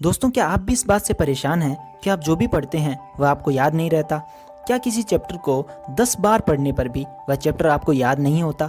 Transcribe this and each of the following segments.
दोस्तों, क्या आप भी इस बात से परेशान हैं कि आप जो भी पढ़ते हैं वह आपको याद नहीं रहता? क्या किसी चैप्टर को 10 बार पढ़ने पर भी वह चैप्टर आपको याद नहीं होता?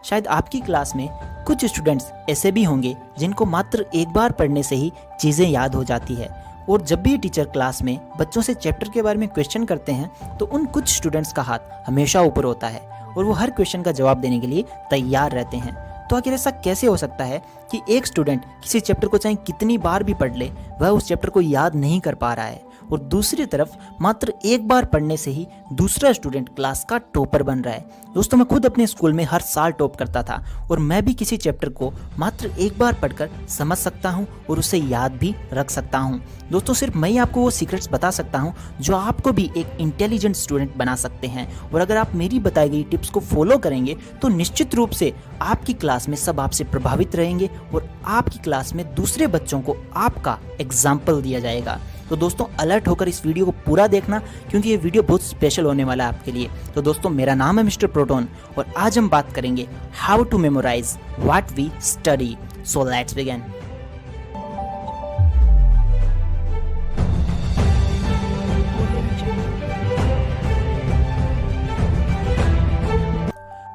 शायद आपकी क्लास में कुछ स्टूडेंट्स ऐसे भी होंगे जिनको मात्र एक बार पढ़ने से ही चीज़ें याद हो जाती है, और जब भी टीचर क्लास में बच्चों से चैप्टर के बारे में क्वेश्चन करते हैं तो उन कुछ स्टूडेंट्स का हाथ हमेशा ऊपर होता है और वो हर क्वेश्चन का जवाब देने के लिए तैयार रहते हैं। तो आखिर ऐसा कैसे हो सकता है कि एक स्टूडेंट किसी चैप्टर को चाहे कितनी बार भी पढ़ ले वह उस चैप्टर को याद नहीं कर पा रहा है, और दूसरी तरफ मात्र एक बार पढ़ने से ही दूसरा स्टूडेंट क्लास का टॉपर बन रहा है? दोस्तों, मैं खुद अपने स्कूल में हर साल टॉप करता था और मैं भी किसी चैप्टर को मात्र एक बार पढ़कर समझ सकता हूं और उसे याद भी रख सकता हूं। दोस्तों, सिर्फ मैं ही आपको वो सीक्रेट्स बता सकता हूं जो आपको भी एक इंटेलिजेंट स्टूडेंट बना सकते हैं, और अगर आप मेरी बताई गई टिप्स को फॉलो करेंगे तो निश्चित रूप से आपकी क्लास में सब आपसे प्रभावित रहेंगे और आपकी क्लास में दूसरे बच्चों को आपका एग्जाम्पल दिया जाएगा। तो दोस्तों, अलर्ट होकर इस वीडियो को पूरा देखना, क्योंकि ये वीडियो बहुत स्पेशल होने वाला है आपके लिए। तो दोस्तों, मेरा नाम है मिस्टर प्रोटोन और आज हम बात करेंगे how to memorise what we study. So let's begin.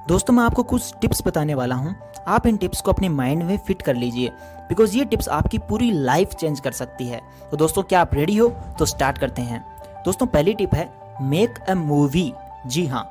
दोस्तों, मैं आपको कुछ टिप्स बताने वाला हूं। आप इन टिप्स को अपने माइंड में फिट कर लीजिए, बिकॉज ये टिप्स आपकी पूरी लाइफ चेंज कर सकती है। तो दोस्तों, क्या आप रेडी हो? तो स्टार्ट करते हैं। दोस्तों, पहली टिप है मेक अ मूवी। जी हाँ,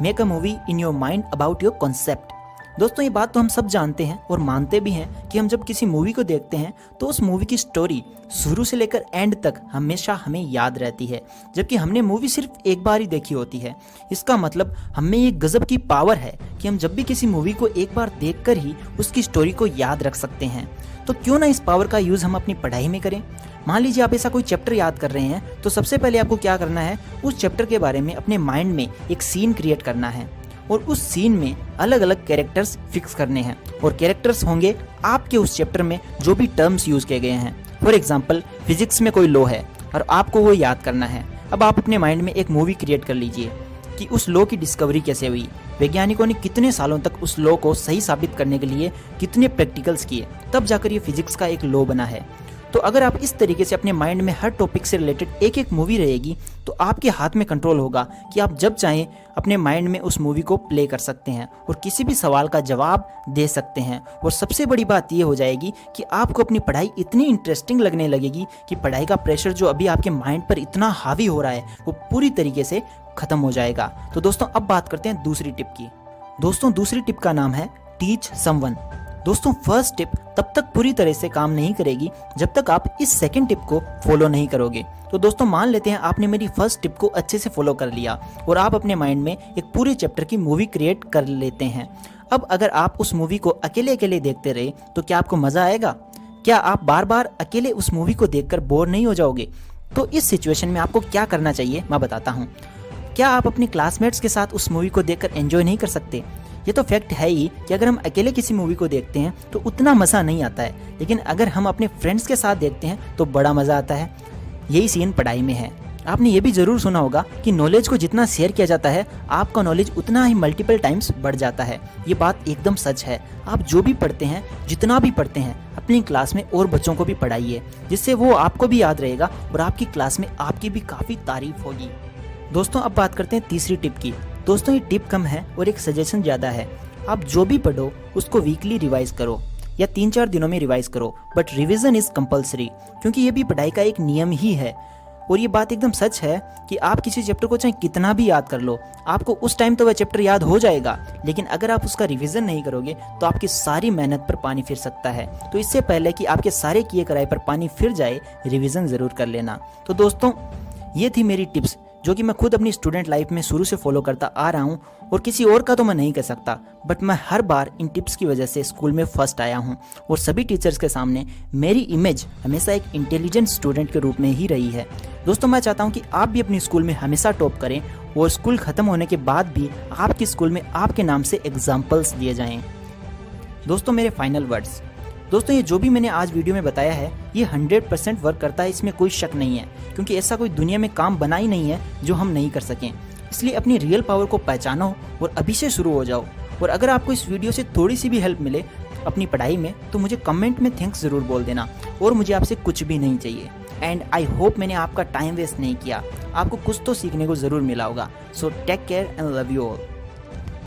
make a movie in your mind about your concept. दोस्तों, ये बात तो हम सब जानते हैं और मानते भी हैं कि हम जब किसी मूवी को देखते हैं तो उस मूवी की स्टोरी शुरू से लेकर एंड तक हमेशा हमें याद रहती है, जबकि हमने मूवी सिर्फ एक बार ही देखी होती है। इसका मतलब हमें ये गजब की पावर है कि हम जब भी किसी मूवी को एक बार देखकर ही उसकी स्टोरी को याद रख सकते हैं। तो क्यों ना इस पावर का यूज़ हम अपनी पढ़ाई में करें। मान लीजिए आप ऐसा कोई चैप्टर याद कर रहे हैं, तो सबसे पहले आपको क्या करना है, उस चैप्टर के बारे में अपने माइंड में एक सीन क्रिएट करना है और उस सीन में अलग अलग कैरेक्टर्स फिक्स करने हैं, और कैरेक्टर्स होंगे आपके उस चैप्टर में जो भी टर्म्स यूज किए गए हैं। फॉर एग्जांपल, फिजिक्स में कोई लॉ है और आपको वो याद करना है। अब आप अपने माइंड में एक मूवी क्रिएट कर लीजिए कि उस लॉ की डिस्कवरी कैसे हुई, वैज्ञानिकों ने कितने सालों तक उस लॉ को सही साबित करने के लिए कितने प्रैक्टिकल्स किए, तब जाकर ये फिजिक्स का एक लॉ बना है। तो अगर आप इस तरीके से अपने माइंड में हर टॉपिक से रिलेटेड एक एक मूवी रहेगी तो आपके हाथ में कंट्रोल होगा कि आप जब चाहें अपने माइंड में उस मूवी को प्ले कर सकते हैं और किसी भी सवाल का जवाब दे सकते हैं। और सबसे बड़ी बात ये हो जाएगी कि आपको अपनी पढ़ाई इतनी इंटरेस्टिंग लगने लगेगी कि पढ़ाई का प्रेशर जो अभी आपके माइंड पर इतना हावी हो रहा है वो पूरी तरीके से खत्म हो जाएगा। तो दोस्तों, अब बात करते हैं दूसरी टिप की। दोस्तों, दूसरी टिप का नाम है टीच समवन। दोस्तों, फर्स्ट टिप तब तक पूरी तरह से काम नहीं करेगी जब तक आप इस सेकंड टिप को फॉलो नहीं करोगे। तो दोस्तों, मान लेते हैं आपने मेरी फर्स्ट टिप को अच्छे से फॉलो कर लिया और आप अपने माइंड में एक पूरे चैप्टर की मूवी क्रिएट कर लेते हैं। अब अगर आप उस मूवी को अकेले अकेले देखते रहे तो क्या आपको मजा आएगा? क्या आप बार बार अकेले उस मूवी को देखकर बोर नहीं हो जाओगे? तो इस सिचुएशन में आपको क्या करना चाहिए मैं बताता हूँ। क्या आप अपने क्लासमेट्स के साथ उस मूवी को देखकर एंजॉय नहीं कर सकते? ये तो फैक्ट है ही कि अगर हम अकेले किसी मूवी को देखते हैं तो उतना मज़ा नहीं आता है, लेकिन अगर हम अपने फ्रेंड्स के साथ देखते हैं तो बड़ा मज़ा आता है। यही सीन पढ़ाई में है। आपने ये भी ज़रूर सुना होगा कि नॉलेज को जितना शेयर किया जाता है आपका नॉलेज उतना ही मल्टीपल टाइम्स बढ़ जाता है। ये बात एकदम सच है। आप जो भी पढ़ते हैं, जितना भी पढ़ते हैं, अपनी क्लास में और बच्चों को भी पढ़ाइए, जिससे वो आपको भी याद रहेगा और आपकी क्लास में आपकी भी काफ़ी तारीफ होगी। दोस्तों, अब बात करते हैं तीसरी टिप की। दोस्तों, ये टिप कम है और एक सजेशन ज़्यादा है। आप जो भी पढ़ो उसको वीकली रिवाइज करो या 3-4 दिनों में रिवाइज करो, बट रिवीजन इज़ कंपलसरी, क्योंकि ये भी पढ़ाई का एक नियम ही है। और ये बात एकदम सच है कि आप किसी चैप्टर को चाहे कितना भी याद कर लो, आपको उस टाइम तो वह चैप्टर याद हो जाएगा, लेकिन अगर आप उसका रिवीजन नहीं करोगे तो आपकी सारी मेहनत पर पानी फिर सकता है। तो इससे पहले कि आपके सारे किए कराए पर पानी फिर जाए, रिवीजन ज़रूर कर लेना। तो दोस्तों, ये थी मेरी टिप्स जो कि मैं खुद अपनी स्टूडेंट लाइफ में शुरू से फॉलो करता आ रहा हूँ, और किसी और का तो मैं नहीं कह सकता, बट मैं हर बार इन टिप्स की वजह से स्कूल में फर्स्ट आया हूँ और सभी टीचर्स के सामने मेरी इमेज हमेशा एक इंटेलिजेंट स्टूडेंट के रूप में ही रही है। दोस्तों, मैं चाहता हूँ कि आप भी अपनी स्कूल में हमेशा टॉप करें और स्कूल ख़त्म होने के बाद भी आपके स्कूल में आपके नाम से एग्जाम्पल्स दिए जाएँ। दोस्तों, मेरे फाइनल वर्ड्स। दोस्तों, ये जो भी मैंने आज वीडियो में बताया है ये 100% वर्क करता है, इसमें कोई शक नहीं है, क्योंकि ऐसा कोई दुनिया में काम बना ही नहीं है जो हम नहीं कर सकें। इसलिए अपनी रियल पावर को पहचानो और अभी से शुरू हो जाओ। और अगर आपको इस वीडियो से थोड़ी सी भी हेल्प मिले अपनी पढ़ाई में तो मुझे कमेंट में थैंक्स ज़रूर बोल देना, और मुझे आपसे कुछ भी नहीं चाहिए। एंड आई होप मैंने आपका टाइम वेस्ट नहीं किया, आपको कुछ तो सीखने को ज़रूर मिला होगा। So take care and love you all.